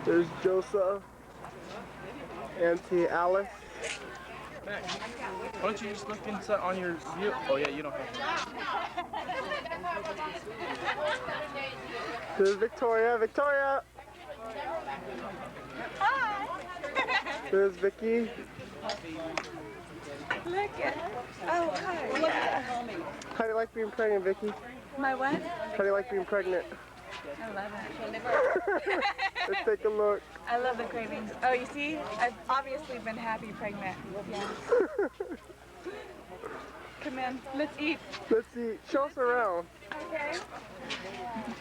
There's Joseph, Auntie Alice. Max, why don't you just look inside on your view? Oh yeah, you don't have to. There's Victoria. Victoria! Hi! There's Vicky. Look at. Oh, hi. Yeah. How do you like being pregnant, Vicky? My what? How do you like being pregnant? I love it. Let's take a look. I love the cravings. Oh, you see? I've obviously been happy pregnant. Yeah. Come in. Let's eat. Let's see. Show us around. Okay.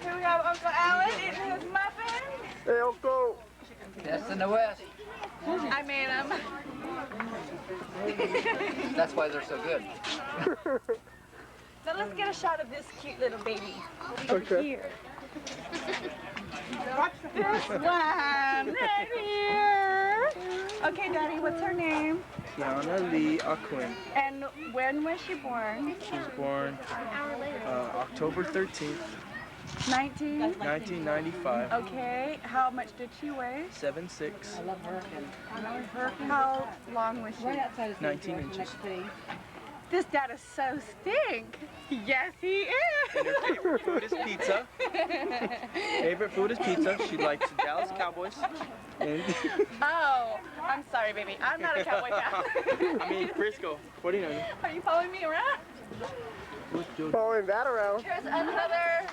Here we have Uncle Alan eating his muffin. Hey, Uncle. Best in the West. I made him. That's why they're so good. Now let's get a shot of this cute little baby. Okay. Here. This one right here. Okay, Daddy, what's her name? Kiana Lee Aquin. And when was she born? She was born October 13th, 1995. Okay, how much did she weigh? 7'6", How long was she? 19 inches. This dad is so stink. Yes, he is. And her favorite food is pizza. Favorite food is pizza. She likes Dallas Cowboys. And Oh, I'm sorry, baby. I'm not a Cowboy fan. I mean Frisco 49ers. Are you following me around? Following that around. Here's another.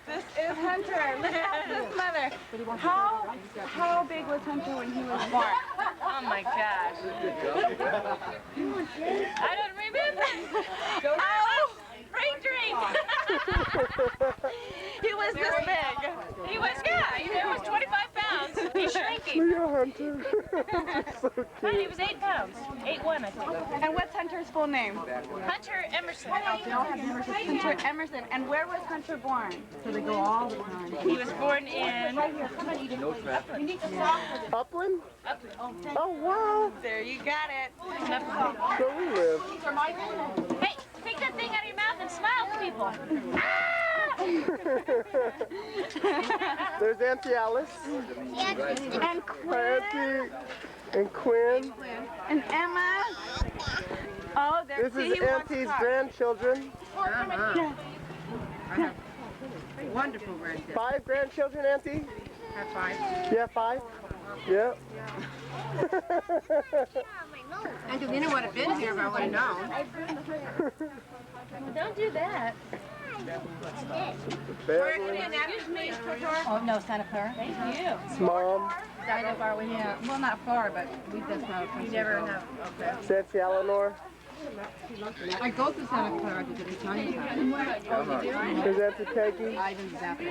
This is Hunter. Look at this mother. How big was Hunter when he was born? Oh my gosh. I don't remember. Oh, Brain drain. he was this big. He was, yeah, he was 25 pounds. He's shrinking. Look at Hunter. So Right, he cute. was 8 pounds. 8'1", I think. And what's Hunter's full name? Hunter Emerson. Hunter Emerson. And where was Hunter born? So they go all the time. He was born in Upland? Oh, wow. There you got it. Where we live. Hey, take that thing out of your mouth and smile to people. There's Auntie Alice. And Hi, Quinn. Auntie. And Quinn. And Emma. Oh, there. This see, is he wants Auntie's cars. grandchildren. Wonderful grandkids. 5 grandchildren, Auntie? Have 5. Yeah, 5? Yep. And Delina would have been here if I would have known. Don't do that. Excuse me, Oh, no, Santa Clara? Thank you. Mom. How far away? Yeah, well, not far, but we just know. you never have. Okay. It's Auntie Eleanor. I go to Santa Clara to get the Chinatown. There's Auntie Peggy. Ivan's Zappa.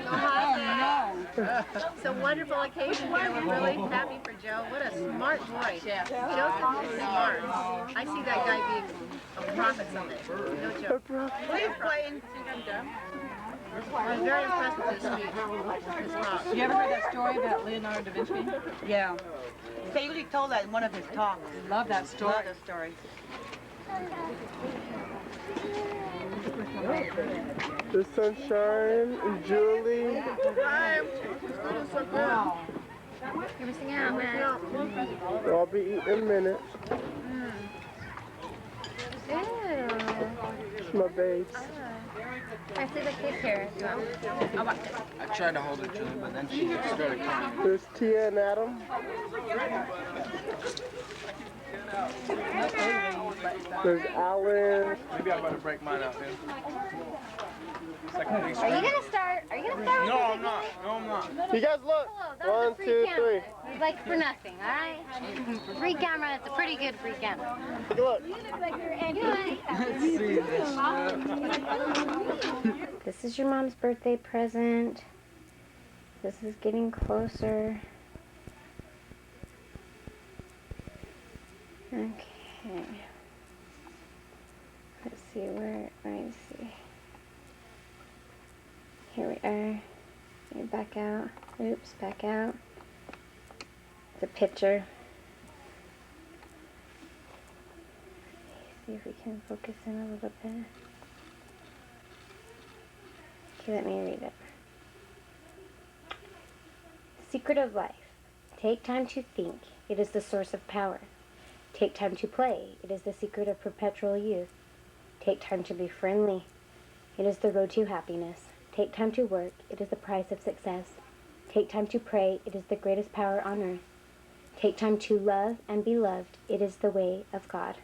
It's a wonderful occasion here. We're really happy for Joe. What a smart boy. Joseph is smart. I see that guy being a prophet someday. No joke. Please play in. I was very impressed with his speech. His talk. You ever heard that story about Leonardo da Vinci? Yeah. Staley told that in one of his talks. Love that story. Love the story. There's Sunshine and Julie. You're missing out, man. I'll be eating in a minute. It's my babes. I see the kid here. I tried to hold her to him, but then she started crying. There's Tia and Adam. There's Alan. Maybe I'm about to break mine out, man. Are you gonna start? Are you gonna start? No, I'm not. No, I'm not. You guys look. That was 1, a free 2, camera. 3. Like for nothing, all right? Free camera. It's a pretty good free camera. Take a look. This is your mom's birthday present. This is getting closer. Okay. Let's see where, let me see. Here we are. Back out. Oops, back out. The picture. See if we can focus in a little bit. Okay, let me read it. secret of life. Take time to think. It is the source of power. Take time to play. It is the secret of perpetual youth. Take time to be friendly. It is the road to happiness. Take time to work. It is the price of success. Take time to pray. It is the greatest power on earth. Take time to love and be loved. It is the way of God.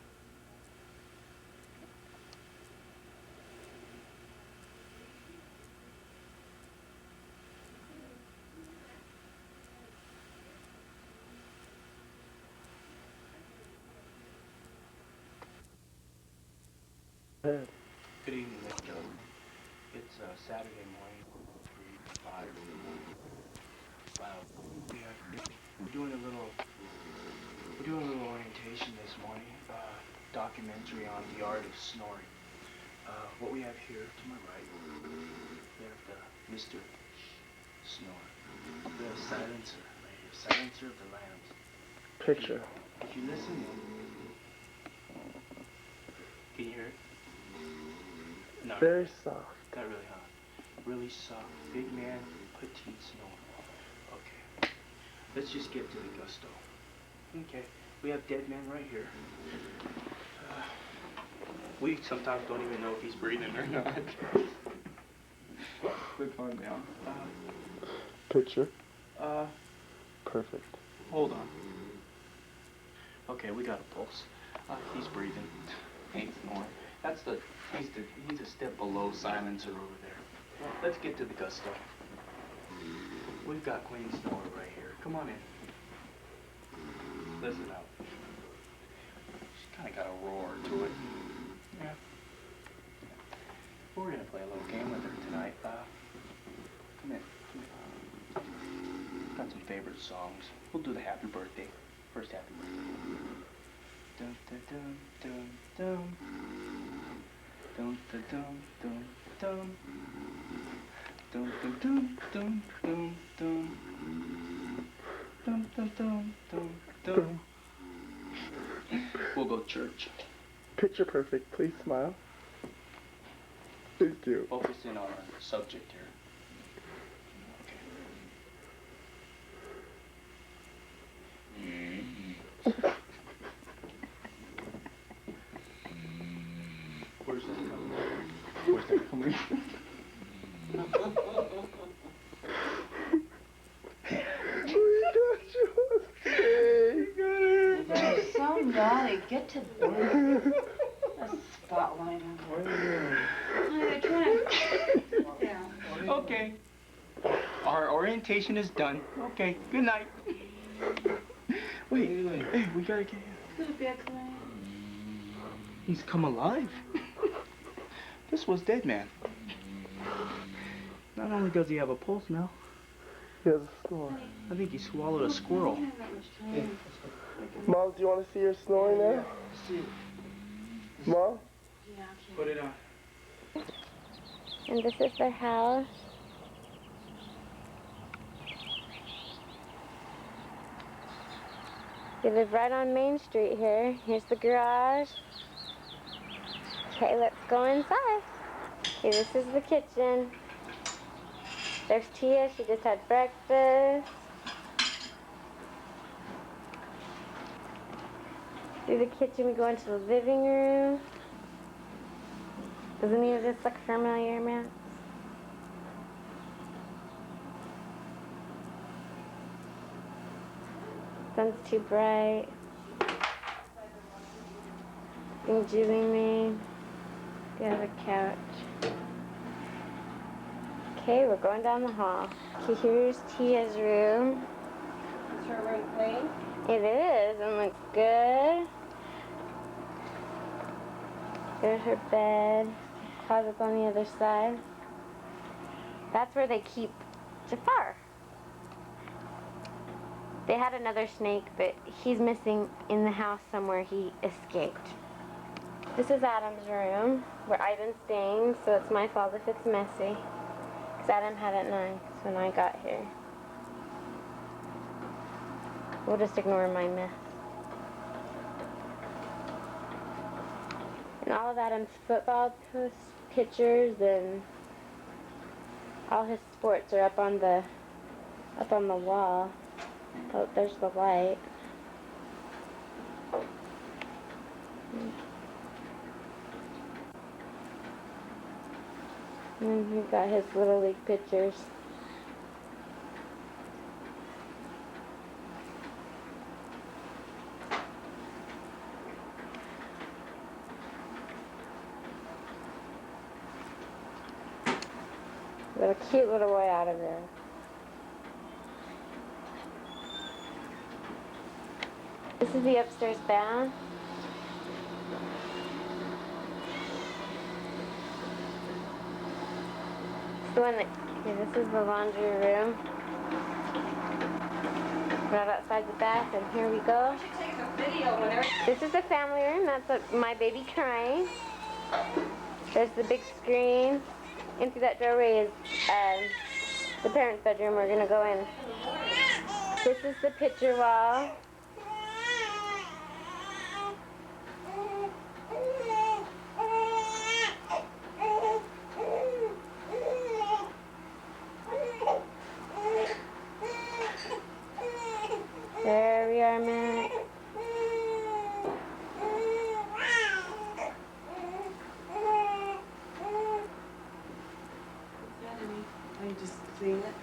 Good evening, Mr. It's Saturday morning, 5. Wow. We're doing a little orientation this morning. Documentary on the art of snoring. What we have here to my right, we have the Mr. Snore. The silencer right here, silencer of the lambs. Picture. If you listen in, can you hear it? No. Very soft. Not really, huh? Really soft. Big man, petite snore. Okay. Let's just get to the gusto. Okay. We have dead man right here. We sometimes don't even know if he's breathing or not. Quick calm down. Picture. Perfect. Hold on. Okay, we got a pulse. He's breathing. Ain't snoring. He's a step below silencer over there. Let's get to the gusto. We've got Queen Snore right here. Come on in. Listen out. She's kind of got a roar to it. Yeah. We're gonna play a little game with her tonight. Come in. Got some favorite songs. We'll do the happy birthday. First happy birthday. Dun dun dun dun dun. Dun dun dun dun dun. Dun dun dun dun dun dun. Dun dun dun dun dun. We'll go church. Picture perfect. Please smile. Thank you. Focus in on our subject here. Okay. Where's that coming from? Where's that coming from? So naughty. Get to bed. A spotlight on they're trying to... Yeah. Okay. Our orientation is done. Okay, good night. Wait, hey, we gotta get him. Go to bed, Clay. He's come alive. This was dead man. Not only does he have a pulse now, He has a snore. I think he swallowed a squirrel. Mom, do you want to see your snoring now? Mom? Put it on. And this is their house. We live right on Main Street here. Here's the garage. Okay, let's go inside. Okay, this is the kitchen. There's Tia, she just had breakfast. Through the kitchen, we go into the living room. Does any of this look familiar, Max? Sun's too bright. Things Julie made. We have a couch. Okay, we're going down the hall. Okay, here's Tia's room. Is her room clean? It is, and looks good. There's her bed. Closet's on the other side. That's where they keep Jafar. They had another snake, but he's missing in the house somewhere. He escaped. This is Adam's room, where I've been staying, so it's my fault if it's messy. Because Adam had it nice when I got here. We'll just ignore my mess. And all of Adam's football pictures and all his sports are up on the up on the wall. Oh, there's the light. And then he got his Little League pictures. Got a cute little boy out of there. This is the upstairs bath. The one that, okay, this is the laundry room. Right outside the bath, and here we go. This is the family room. That's my baby crying. There's the big screen. And through that doorway is the parents' bedroom. We're gonna go in. This is the picture wall. There we are, Matt. I just seen it.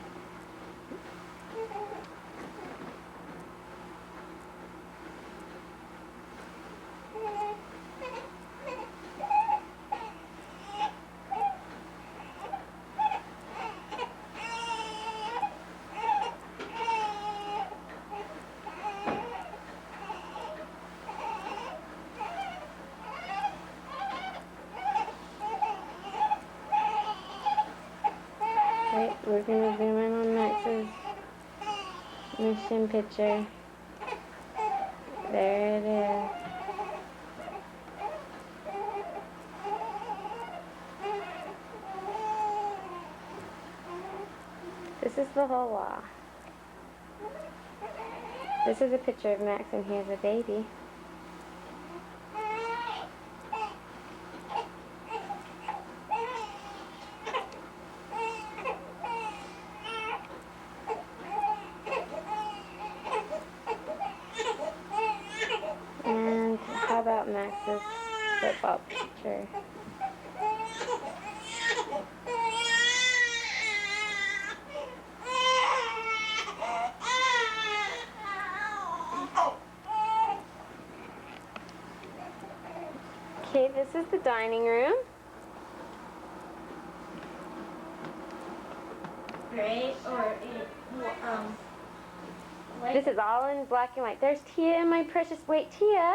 Right, we're gonna zoom in on Max's mission picture. There it is. This is the whole wall. This is a picture of Max and he has a baby. And how about Max's football picture? Okay, this is the dining room. Gray or This is all in black and white. There's Tia, my precious. Wait, Tia.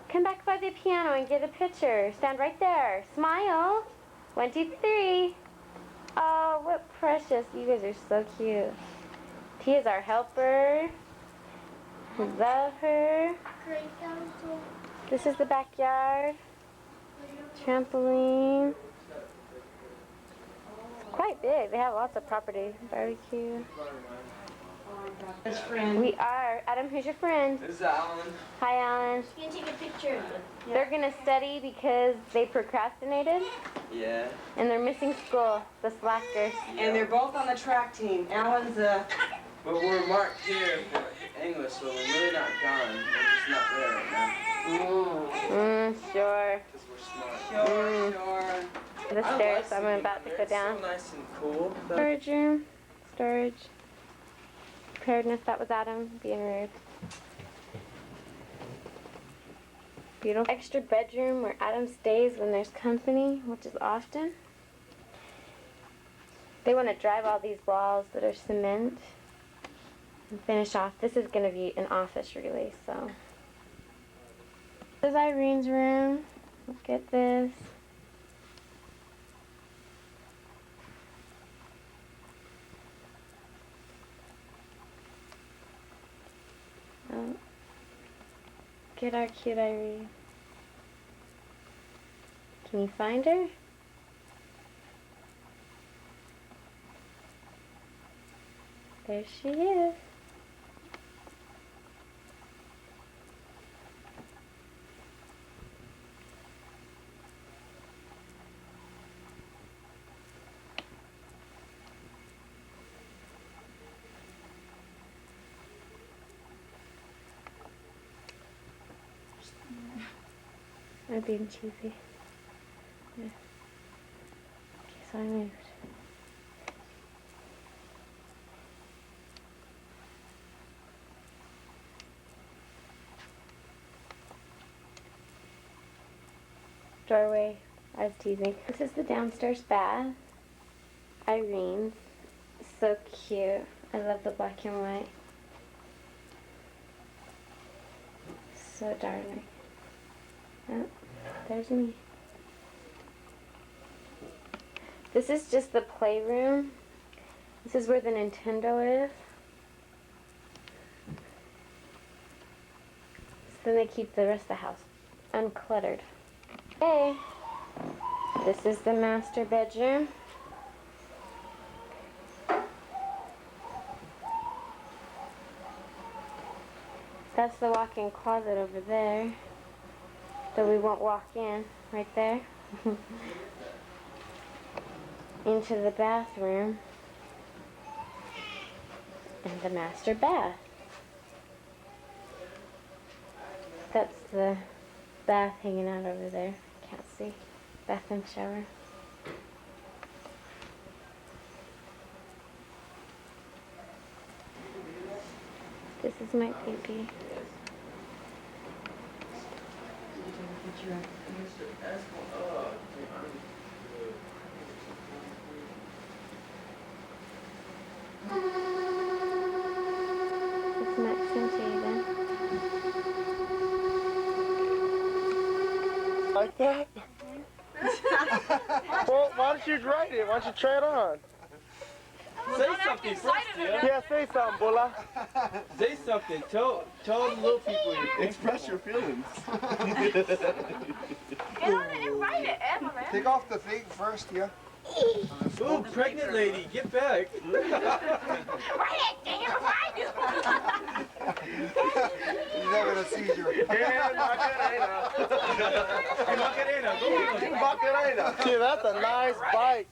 Come back by the piano and get a picture. Stand right there. Smile. 1, 2, 3. Oh, what precious. You guys are so cute. Tia's our helper. We love her. This is the backyard. Trampoline. Quite big. They have lots of property. Barbecue. His friend. We are. Adam, who's your friend? This is Alan. Hi, Alan. You can take a picture of it. They're gonna study because they procrastinated Yeah. and they're missing school. The slackers. And they're both on the track team. Alan's But we're marked here for English, so we're really not gone. We're just not there right now. Sure. Because we're smart. sure. The I stairs. like I'm sitting about to there. go It's down. so nice and cool. Storage room. Storage. Preparedness. That was Adam being rude. Beautiful. Extra bedroom where Adam stays when there's company, which is often. They want to drive all these walls that are cement and finish off. This is going to be an office really, so. This is Irene's room. Look at this. Oh. Get our cute Irene. Can you find her? There she is. I'm being cheesy. Yeah. Okay, so I moved. Doorway. I was teasing. This is the downstairs bath. Irene's. So cute. I love the black and white. So darling. Oh, there's me. This is just the playroom. This is where the Nintendo is. So then they keep the rest of the house uncluttered. Okay. This is the master bedroom. That's the walk-in closet over there. So we won't walk in right there. Into the bathroom. And the master bath. That's the bath hanging out over there. Can't see. Bath and shower. This is my baby. It's Max and Jaden. Like that? Well, why don't you write it? Why don't you try it on? Say something first, yeah. Yeah, say something, Bula. Say something. Tell the little people. Express your feelings. Get on it and write it, Emma. Take off the thing first, yeah? Ooh, pregnant lady, get back. Write it, damn, write it. He's having a seizure. Gee, that's a nice bike.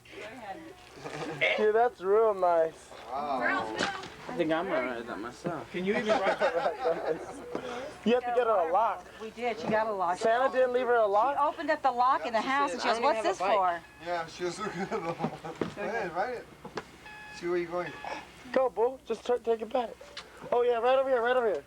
Gee, that's real nice. Wow. I think I'm gonna ride that myself. Can you even ride that? You have to get her a lock. We did. She got a lock. Santa didn't leave her a lock? She opened up the lock in the house and she goes, "What's this for?" Yeah, she was looking at the whole. Go ahead, write it. See where you're going. Go, Bull. Just take it back. Oh, yeah, right over here, right over here.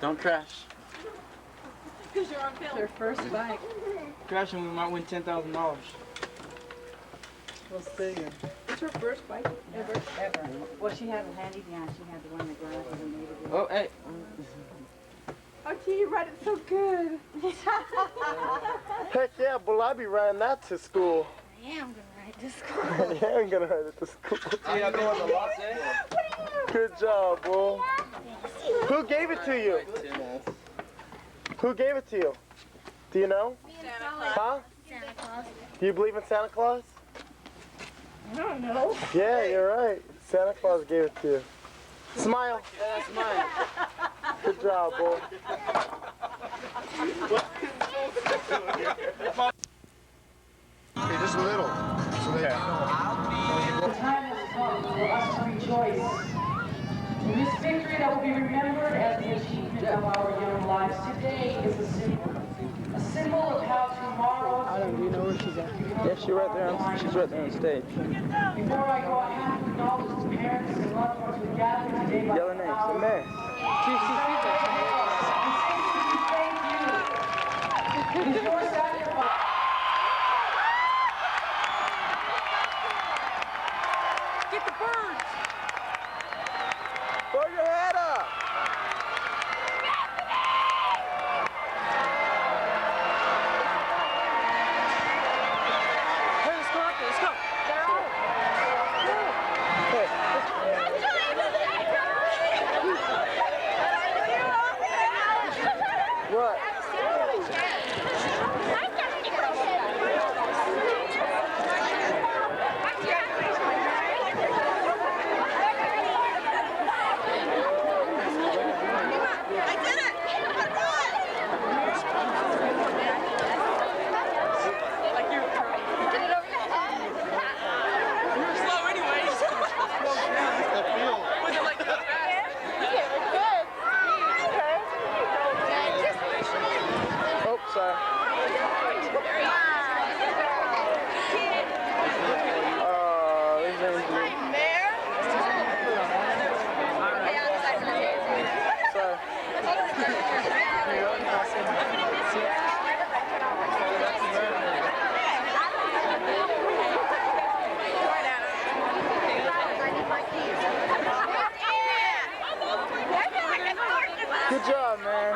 Don't crash. Because you're on film. Their first bike. Crash and we might win $10,000. What's bigger? It's her first bike ever. Ever. Well, she had a handy-down. She had the one in the garage and made it. Oh, hey. Oh, gee, you read it so good. Heck yeah, Bull. I'll be riding that to school. Yeah, I'm gonna ride to school. Yeah, I'm gonna ride it to school. See, I go on the lot, eh? Good job, Bull. Who gave it to you? Who gave it to you? Do you know? Huh? Santa Claus. Do you believe in Santa Claus? I don't know. Yeah, you're right. Santa Claus gave it to you. Smile. Yeah, that's mine. Good job, Bull. Okay, just a little. So that you know. The time has come for us to rejoice in this victory that will be remembered as the achievement of our young lives. Today is a symbol of how tomorrow. Adam, do you know where she's at? Yeah, she's right there on stage. Before I go, I have to acknowledge the parents and loved ones who gathered today by Yell her name. Say Mary. Thank you. It's your sacrifice. Get the birds. Throw your head up. Hey, let's go out there. Let's go. Hey. Good job, man.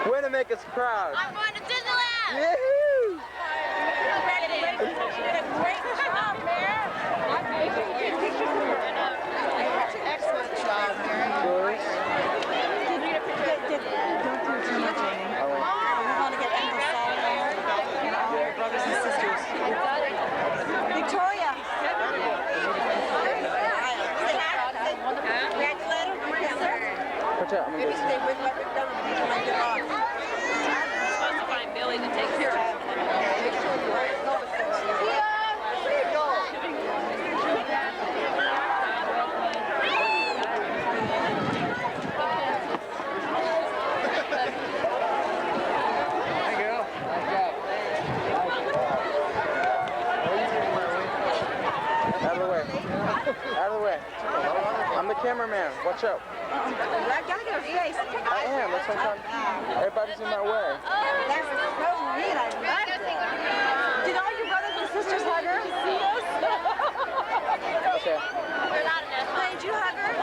Way to make us proud. I'm going to Disneyland! Yahoo! Congratulations. You did a great job, man. Excellent job, Mary. Yours? Don't do too much, Amy. We want to get Uncle Solomon and all your brothers and sisters. Victoria. Watch out, I'm gonna Maybe go. stay with what we've done and we might get off. We're supposed to find Billy to take care of it. Out of the way. Out of the way. I'm the cameraman. Watch out. I gotta get her face. I am. That's what I'm trying. Everybody's in my way. That was neat. I loved it. Did all your brothers and sisters hug her? Okay. Did you hug her?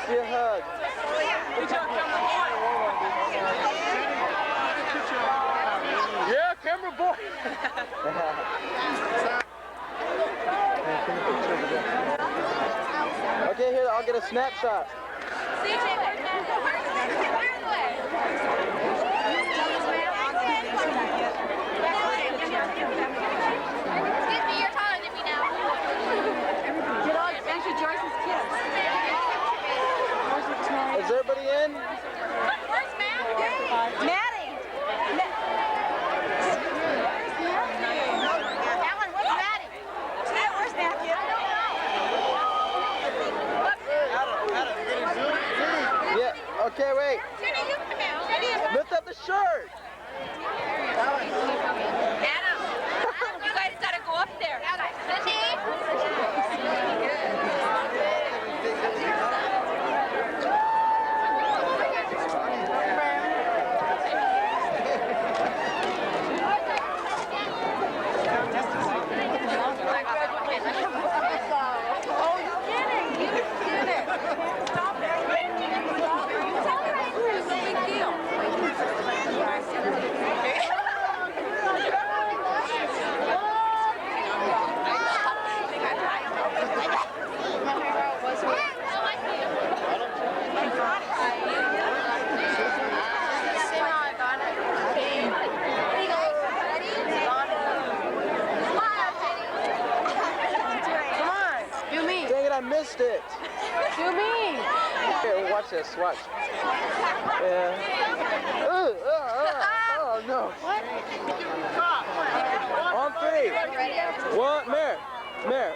See a hug. Yeah, camera boy. Okay, here, I'll get a snapshot. Excuse me, you're taller than me now. Did all Andrew Joyce's kids? Is everybody in? Where's Matt? Maddie! Alan, where's Maddie? Where's Matthew? Yeah, okay, wait. Jenny, you come out. Lift up the shirt. Adam, you guys gotta go up there. Oh, you did it! You did it! Stop it! It's no big deal. Dang it, I missed it. Do me! Okay, watch this, watch. Yeah. Oh, no. On three. One, Mare. There.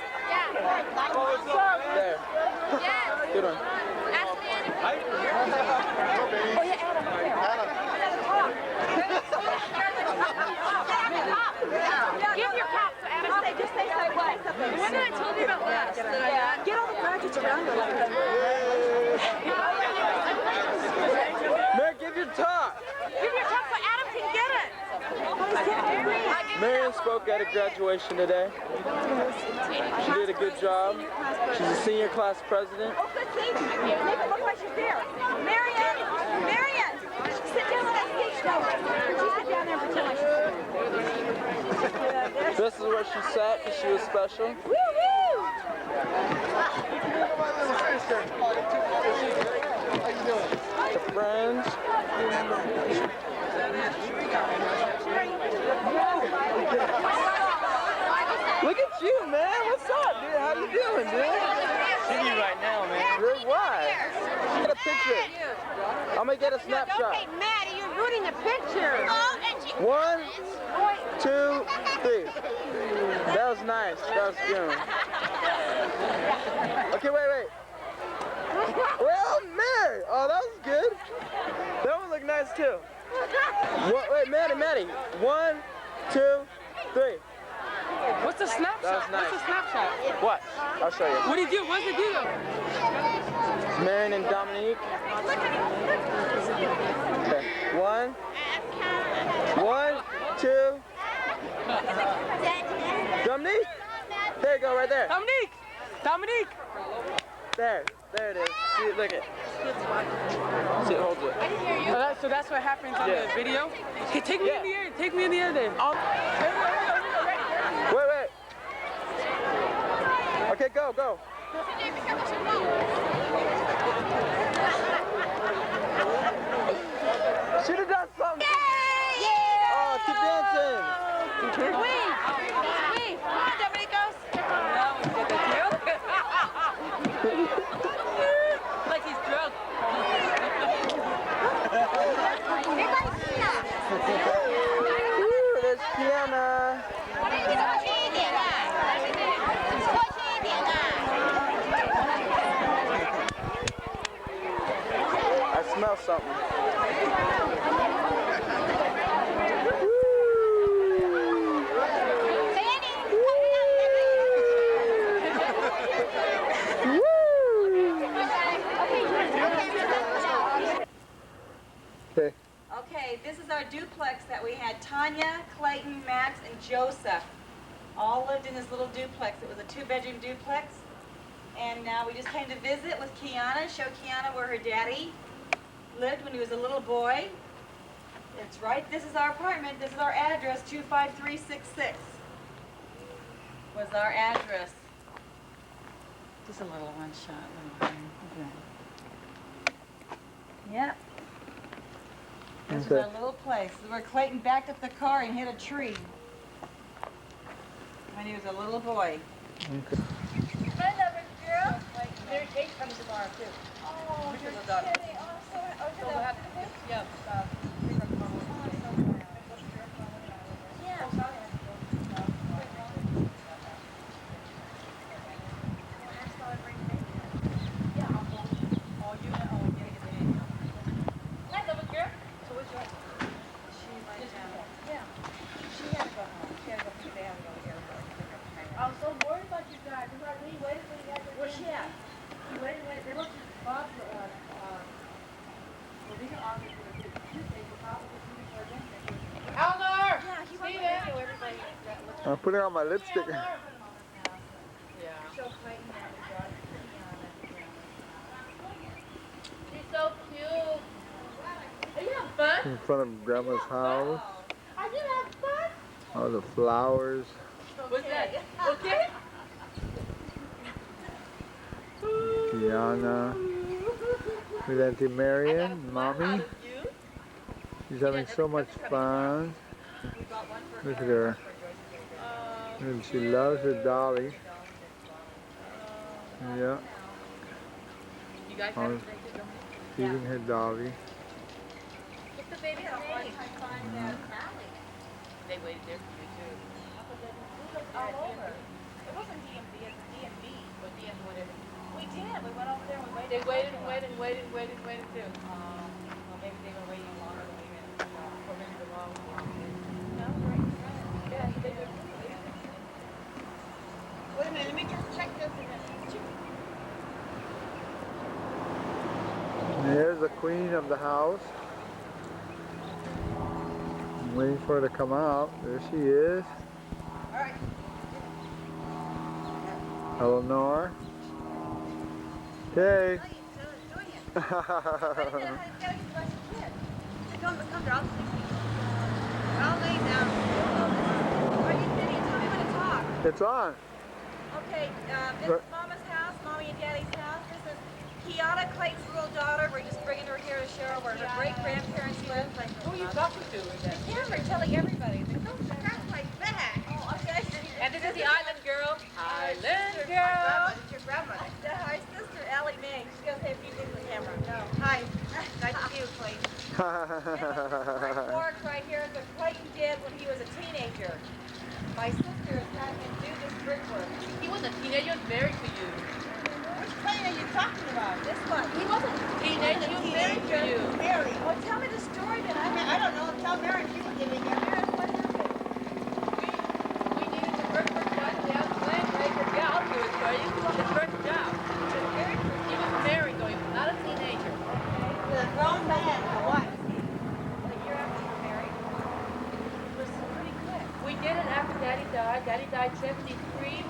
Good one. Give your cap to Adam. Just say something. The one that I told you about last. Get all the brackets around her. Mare, give your talk. Give your top so Adam can get it. Marion spoke at a graduation today. She did a good job. She's a senior class president. Oh, good thing. Make it look like she's there. Marion! Marion! Sit down on that stage now. You sit down there and pretend like she's This is where she sat because she was special. Woo-woo! Her friends. Look at you, man. What's up, dude? How you doing, dude? See you right now, man. Good. Why? Get a picture. I'm gonna get a snapshot. Okay, Maddie, you're ruining the picture. 1, 2, 3. That was nice. That was good. Okay, wait. Well, Mary. Oh, that was good. That one looked nice too. Wait, Maddie. 1, 2, 3. What's the snapshot? That was nice. What's the snapshot? What? I'll show you. What do you do? What's the deal? Marion and Dominique. Okay. 1, 2, go, right there. Dominique! Dominique! There it is. See, look it. See, hold it. I didn't hear you. So that's what happens on the video? Hey, take me in the air. Take me in the air then. Wait. Okay, go. Should have done something. Yay! Oh, keep dancing. Wave! Come on, Dominicos! Like he's drunk. Ooh, there's Kiana. I smell something. Okay, this is our duplex that we had. Tanya, Clayton, Max, and Joseph all lived in this little duplex. It was a 2-bedroom duplex. And now we just came to visit with Kiana, show Kiana where her daddy lived when he was a little boy. It's right, this is our apartment. This is our address, 25366 was our address. Just a little one shot. Yep. This is our little place. This is where Clayton backed up the car and hit a tree when he was a little boy. Okay. I love it, girl. Their cake comes tomorrow too. Oh, Which you're is a daughter. kidding. Oh, I'm so So we'll have to, yeah. I was so worried about you guys. We waited for you guys. Where's she at? We waited. They looked at Bob. Eleanor! Yeah, he Steven! everybody. I'm putting on my lipstick. Yeah. Show Clayton that we got She's so cute. Are you having fun? In front of Grandma's house. Are you having fun? All the flowers. What's that? Okay? Kiana. With Auntie Marion, Mommy. She's having so much fun. Look at her. And she loves her dolly. Yeah. You guys Oh, feeding her dolly. What's the baby's name? They waited there for you too. All over. It wasn't DMV, it's DMV. Or DM, whatever. We did. We went over there and we waited. They waited too. Well, maybe they were waiting longer than we were. Or maybe the wrong one. No, right. Yeah, they were. Wait a minute, let me just check this again. There's the queen of the house. I'm waiting for her to come out. There she is. All right. Eleanor. Okay. I'll lay down. Are you sitting? Tell me when to talk. It's on. Okay, this is Mama's house, Mommy and Daddy's house. This is Kiana, Clayton's little daughter. We're just bringing her here to show her where her great-grandparents live. Who are you talking to? The camera telling everybody. There's no crap like that. Oh, okay. And this is the island girl. Island It's girl. your grandmother. My sister, Allie Mae. She's going to say a few things to the camera. No. Hi. Nice to see you, Clayton. Brickwork right here is what Clayton did when he was a teenager. My sister is having him do this brickwork. He was a teenager married to you. Which Clayton are you talking about? This one. He wasn't a Teenager, he was married to you. Mary. Well, tell me the story then. I don't know. Tell Mary she was giving you. Mary, what happened? We needed the brickwork done. We had planned, right? Yeah, I'll do it for you. The first job. He was married though. He was not a teenager. The grown man. What? A year after you were married. It was pretty quick. We did it after Daddy died. Daddy died 73.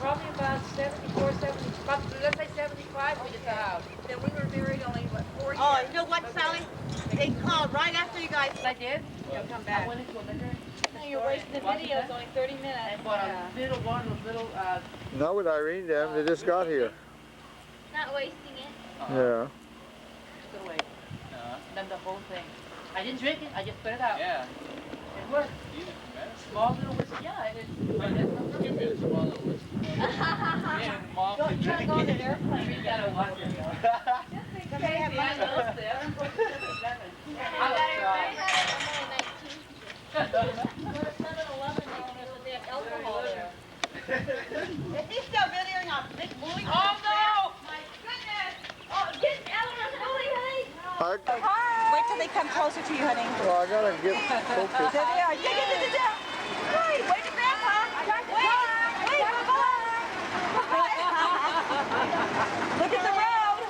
Probably about 74, 70, about, let's say 75 we get the house. Then we were married only, what, 4 years? Oh, you know what, Sally? They called right after you guys. I did? You'll come I back. went into a liquor. No, you're wasting the video. It's only 30 minutes. And bought a little one of those little, Not with Irene them. They just got here. not wasting it. Yeah. Just put away. Then the whole thing. I didn't drink it, I just put it out. Yeah. It worked. Small little whiskey. Yeah, it is. Give me a small little whiskey. Me and Mom Go, can try to drink go on it. an airplane. You gotta watch it. Because they have money. Is he still videoing on Big Bully? Oh no! My goodness! Oh, get Eleanor Bully, honey! Wait till they come closer to you, honey. Well, I gotta get focused. There they are. Wait, wait to Grandpa. Wait, bye-bye. Look at the road.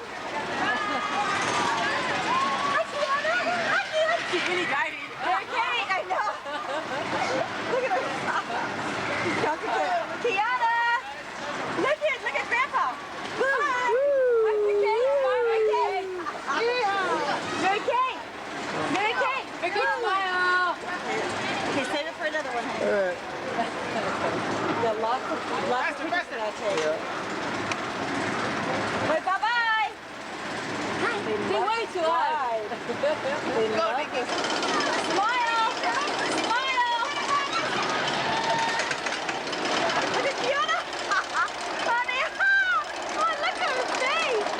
Hi, Tiana. Hi, Tiana. She's really guiding. Okay, I know. Look at her. Tiana. Look at Grandpa. Hi. Mary Kay. Mary Kay. Mary Kay. A good smile! Okay, save it for another one. All right. Got lots of pictures that I take. Yeah. Wait, bye-bye. They way too high. They love it. Smile. Smile. Look at Fiona. Honey. Oh, look at her face.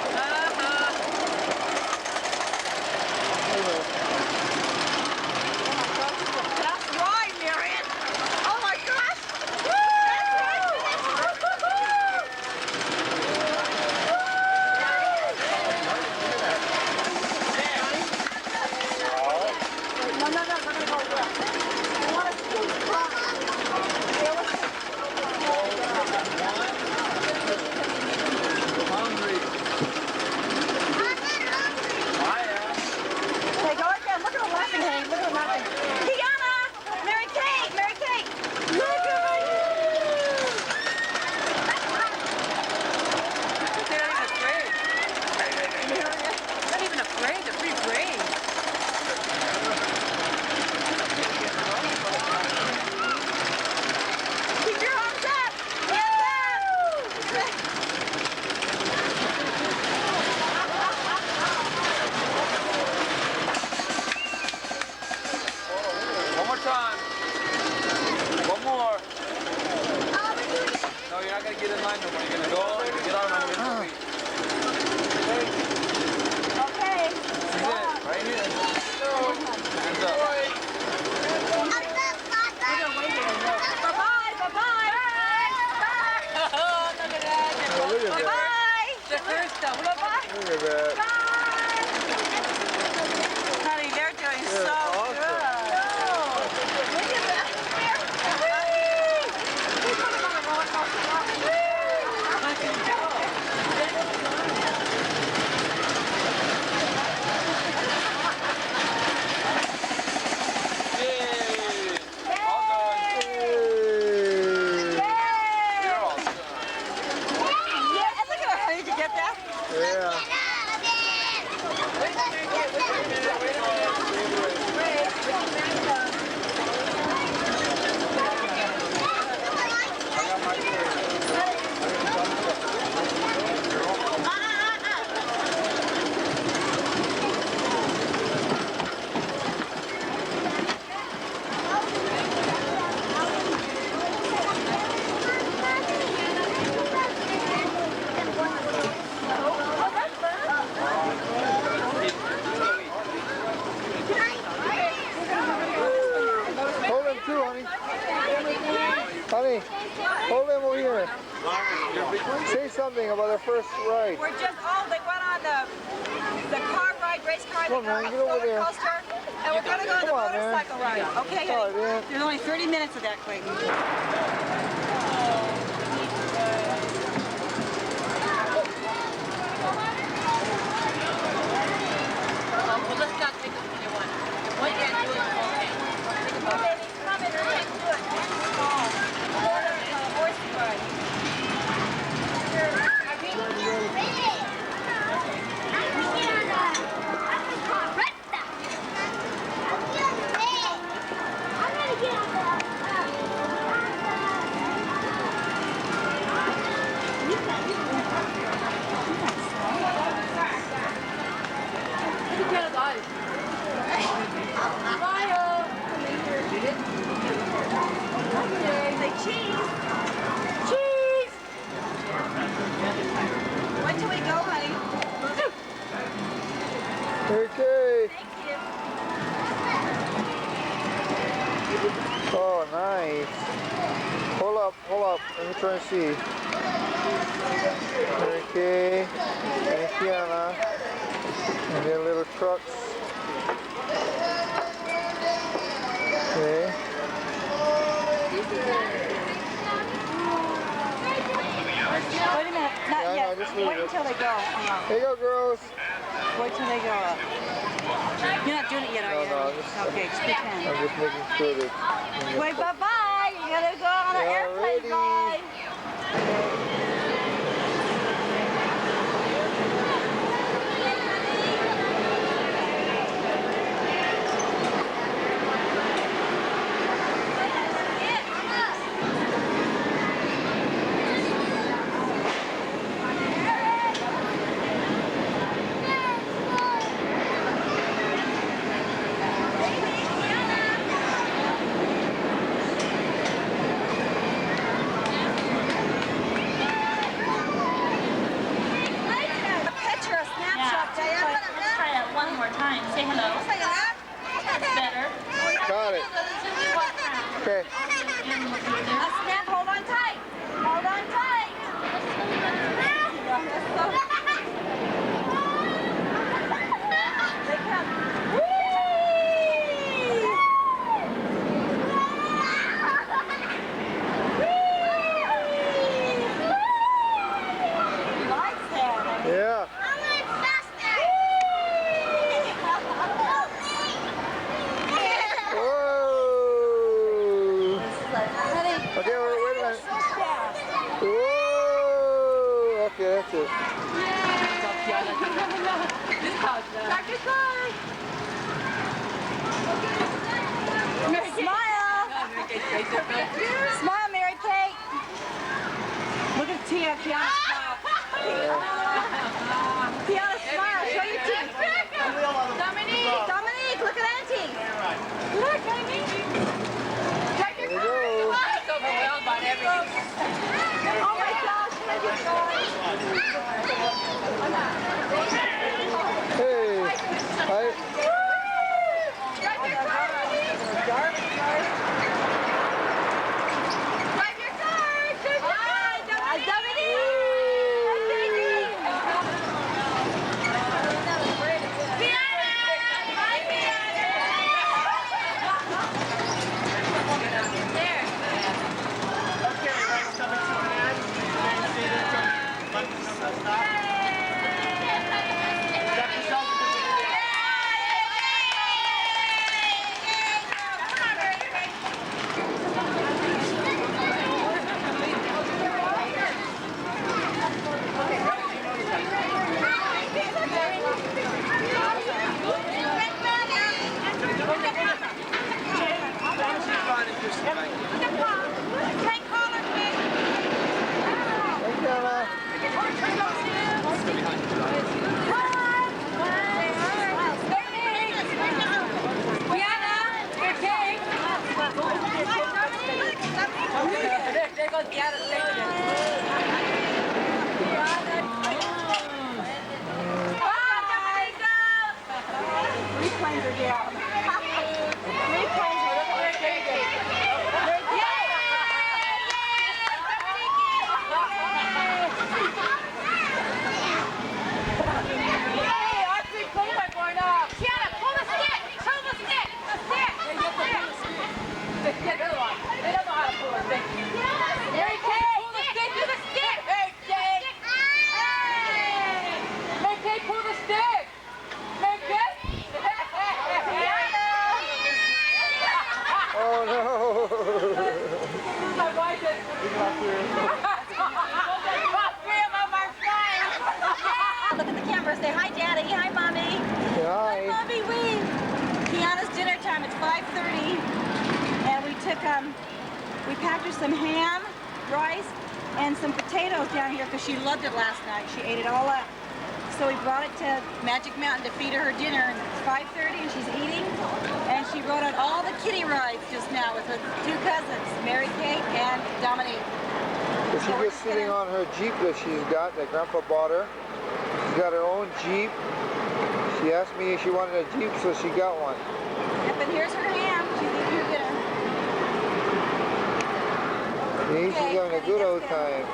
That's right, Marion. Oh my gosh. That's right. No, we're gonna go left. I want to see Hey, go right there. Look at her laughing, honey. Look at her laughing. Tiana! Mary Kate! Mary Kate! Look at her! They're not even afraid. Not even afraid. They're pretty brave. Keep your arms up! One more time. One more. No, you're not gonna get in line no more. You're gonna go. You're gonna get on your feet. Okay. This is it. Right here. Hands up. Bye-bye, bye-bye. Oh, look at that. Oh, look at that. Bye. The first stuff. Bye-bye. Look at that. Honey, they're doing They're so awesome. good. Look at that. Whee! Put them on the roller coaster. Yeah, and look at her. Honey, did you get that? Yeah. Hold him too, honey. Honey, hold him over here. Say something about the first ride. We're just, they went on the car ride, race car, Come on, man, get over there. roller coaster, and we're going to go on the Come on, man. motorcycle ride. Okay, All honey? right, man. There's only 30 minutes of that, Clayton. Well, let's not take either one. One can't do it. Okay. Oh, baby, come on, baby, we can't do it. It's small. Horse ride. cheese. Cheese. Wait till we go, honey. Okay. Thank you. Oh, nice. Hold up. Let me try and see. Okay. And Kiana. And their little trucks. Okay. Wait a minute. Not Yeah, yet. no, just leave Wait it. until they go. Here you go, girls. Wait till they go up. You're not doing it yet, are you? No, Okay, just pretend. I'm just making sure that... Wait, bye-bye. You gotta go on an Yeah, airplane ready. ride. Picture, a snapshot, Diana. Let's try that one more time. Say hello. That's better. Got it. Okay. A snap, hold on tight. Hold on tight. They come. Likes that. Yeah. Whoa. Okay, wait a minute. Whoa. Okay, that's it. Smile. Smile, Mary Kate. Look at Tia. Tiana smile. Tiana smile. Show your teeth. Dominique, look at Auntie. Look, Amy. There we go. Oh my gosh, look at Hey. Hi. Look at the camera. Say hi, Daddy. Hi, Mommy. Hi. Hi, Mommy. Wee. Kiana's dinner time. It's 5:30, and we packed her some ham, rice, and some potatoes down here because she loved it last night. She ate it all up. So we brought it to Magic Mountain to feed her dinner. And it's 5:30, and she's eating. And she rode on all the kiddie rides just now with her two cousins, Mary Kate and and Dominique. So she's just sitting on her Jeep that she's got, that Grandpa bought her. She's got her own Jeep. She asked me if she wanted a Jeep, so she got one. Yep, and here's her ham. She's eating her dinner. Yeah, she's having a good old time.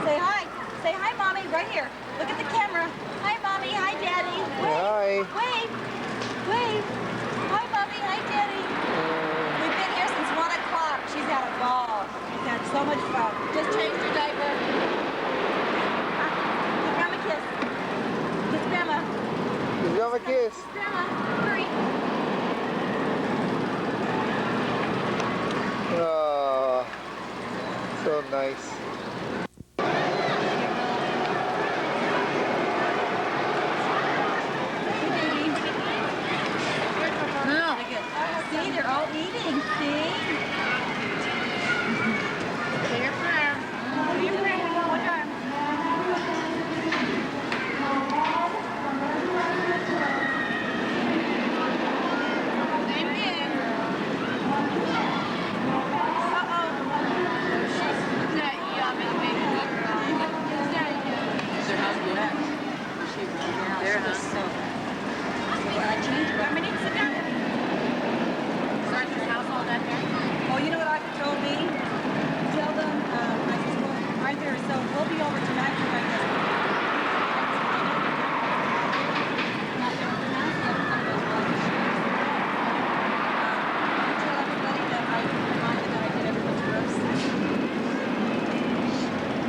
Say hi. Say hi, Mommy, right here. Look at the camera. Hi, Mommy. Hi, Daddy. Wave. Hi. Wave. Wave. Hi, Mommy. Hi, Daddy. We've been here since 1 o'clock. She's had a ball. She's had so much fun. Just changed her diaper. Give Grandma a kiss. Kiss Grandma. Give Grandma a kiss. Grandma, hurry. Oh, so nice. See, they're all eating, see? Say your prayer. Say your prayer one more time. Same thing. Uh-oh. Is that yummy, baby? Is that yummy? Their house black. Their house. So, I changed Dominique, sit down. Sergeant's house all that there? Oh, you know what Arthur told me? Tell them, I said, well, Arthur, so we'll be over tonight for breakfast. Not going to pronounce it. Tell everybody that I reminded that I did everyone's roast.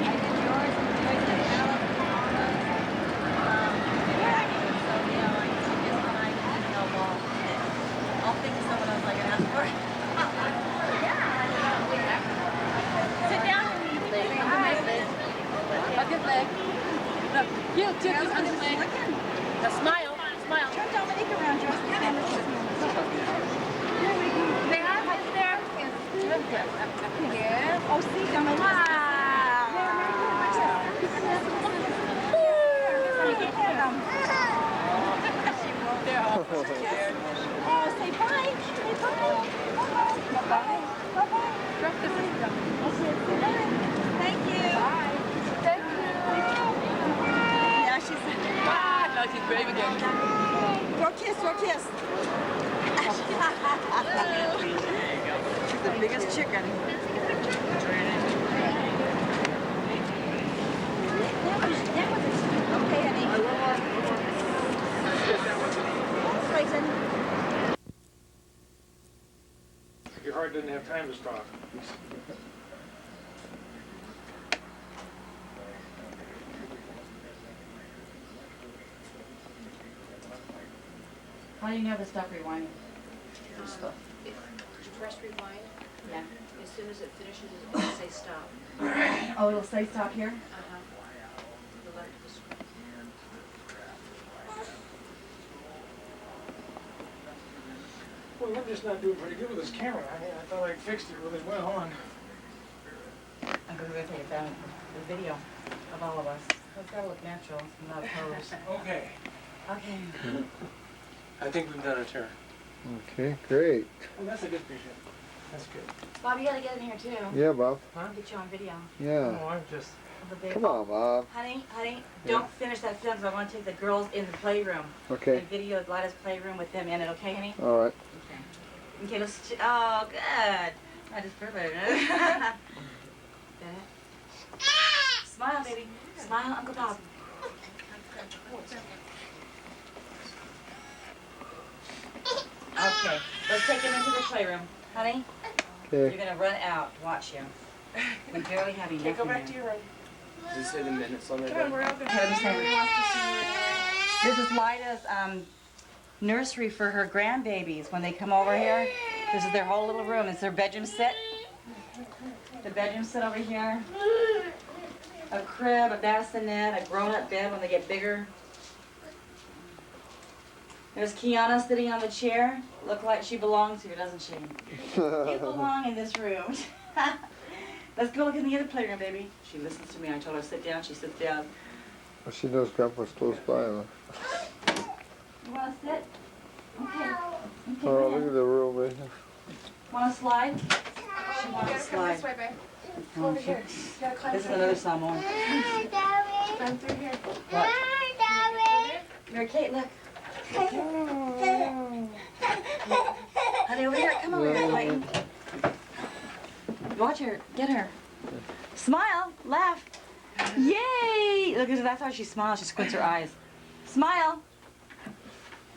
I did yours, and Joyce and Alice, and Mama's. So, you know, I guess when I didn't know, well, I'll think of someone else I can ask for. Sit down. Hug his leg. Look, you too, just hug his leg. Now smile, smile. Turn Dominique around, Joyce. Say hi, my sister. Yes. Oh, see, Dominique. Oh, say bye. Say bye. Bye-bye. Bye-bye. Thank you. Bye. Thank you. Yeah, she said. Ah, now she's brave again. Throw a kiss, throw a kiss. She's the biggest chicken. Okay, honey. Grayson. Your heart didn't have time to stop. How do you never stop rewinding? Press rewind. Yeah. As soon as it finishes, it'll say stop. Oh, it'll say stop here? Uh-huh. The left of the screen. Well, I'm just not doing pretty good with this camera. I thought I fixed it really well on. I'm going to take down the video of all of us. It's got to look natural, not posed. Okay. Okay. I think we've done our turn. Okay, great. Well, that's a good picture. That's good. Bob, you gotta get in here too. Yeah, Bob. I'll get you on video. Yeah. Oh, I'm just... Come on, Bob. Honey, Yeah. don't finish that film, 'cause I want to take the girls in the playroom. Okay. And video Gladys' playroom with them in it, okay, honey? All right. Okay, let's. Oh, good. I just perfect. Smile, baby. Smile, Uncle Bob. Okay, let's take him into the playroom, honey. Okay. You're gonna run out. Watch you. We barely have enough. Okay, go in back there. to your room. Does it say the minutes on there? Come on, we're all going Okay, let me see. This is Lida's nursery for her grandbabies when they come over here. This is their whole little room. It's their bedroom set. The bedroom set over here. A crib, a bassinet, a grown-up bed when they get bigger. There's Kiana sitting on the chair. Look like she belongs here, doesn't she? You belong in this room. Let's go look in the other playroom, baby. She listens to me. I told her to sit down. She sits down. Well, she knows Grandpa's close by. Huh? You want to sit? Okay. Oh, look at the room right here. Want to slide? Slide. This way, babe. Oh, Over here. You gotta climb this is through another here. Samoan. Climb through here. What? Mary Kate, look. Honey, over here. Come over here, Clayton. Watch her. Get her. Smile. Laugh. Yay! Look at her. That's how she smiles. She squints her eyes. Smile.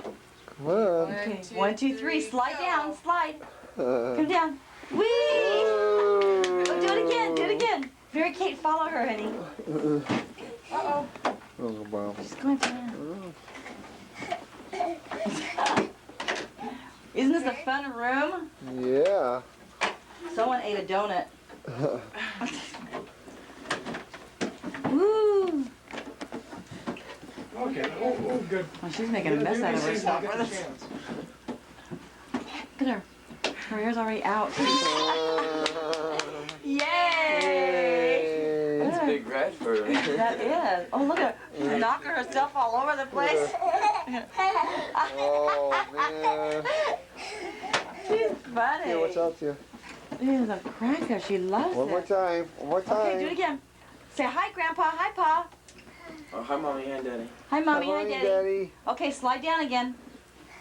Come on. Okay. 1, 2, 3. Slide down. Slide. Come down. Whee! Whoa. Oh, do it again. Do it again. Mary Kate, follow her, honey. Uh-oh. Uncle Bob. She's going down. Isn't this a fun room? Yeah. Someone ate a donut. Woo! Okay, oh, good. Well, she's making a mess out of herself. Look at her. Her hair's already out. Yay! That's big red for her. That is. Oh, look at her. Knocking herself all over the place. Oh, man. She's funny. Yeah, what's up to you? She's a cracker. She loves One more it. time. One more time. Okay, do it again. Say hi, Grandpa. Hi, Pa. Oh, hi, Mommy and Daddy. Hi, Mommy. Hi, Hi, Daddy. Daddy. Okay, slide down again.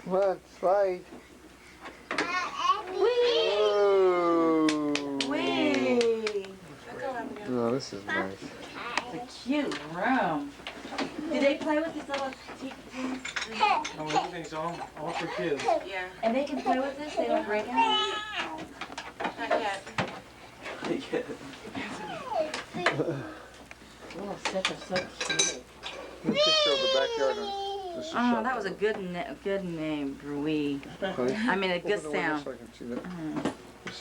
Come on, slide. Whee! Whoa. Whee! Oh, this is nice. It's a cute room. Do they play with this little teeth? Oh, everything's all for kids. Yeah. And they can play with this? They don't break out? Not yet. Little sets are so cute. Let me just show the backyard. Oh, that was a good name, Brui. I mean, a good Open the window sound. so I can see that.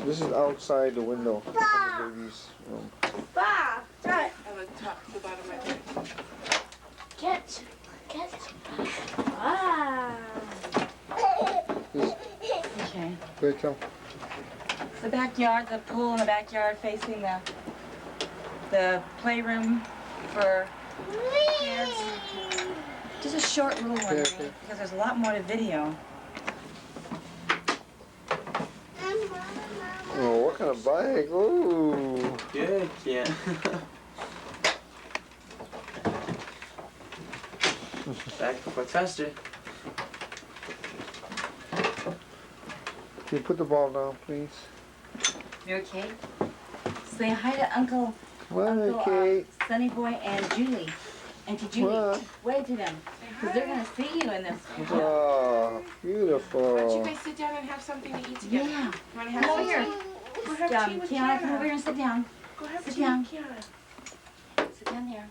This is outside the window of the baby's room. Bah! Try it. On the top, the bottom right there. Catch. Catch. Ah. Okay. Great job. The backyard, the pool in the backyard facing the playroom for kids. Just a short little one, Yeah, because there's a lot more to video. Oh, what kind of bike? Ooh. Good, yeah. Back quite faster. Can you put the ball down, please? Mary Kate, say hi to Uncle Come on, Mary Kate. Sunny Boy and Julie. And to Julie. What? Wave to them. Because they're going to see you in this. Oh, Why don't you beautiful. guys sit down and have something to eat together? Yeah. You want to have Come over some here. tea? Go have tea with Kiana, come over here and sit down. Go have Sit tea down. with Kiana. Sit down here.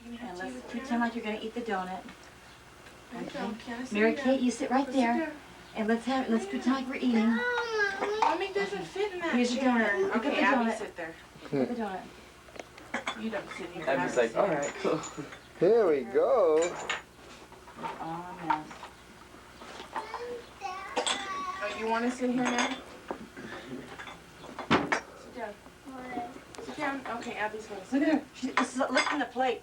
You can have And tea let's with pretend like you're going to eat the donut. Okay. Kiana, sit Mary down. Kate, you sit right Go there. sit down. And let's pretend like we're eating. Mommy doesn't fit in that Here's your chair. donut. Look at Okay, the Abby, donut. sit there. Look at the donut. You don't sit here. Abby's like, alright, cool. Here we go. Oh, mess. Oh, you want to sit here now? Sit down. Sit down. Okay, Abby's going to sit Look at her. She's licking the plate.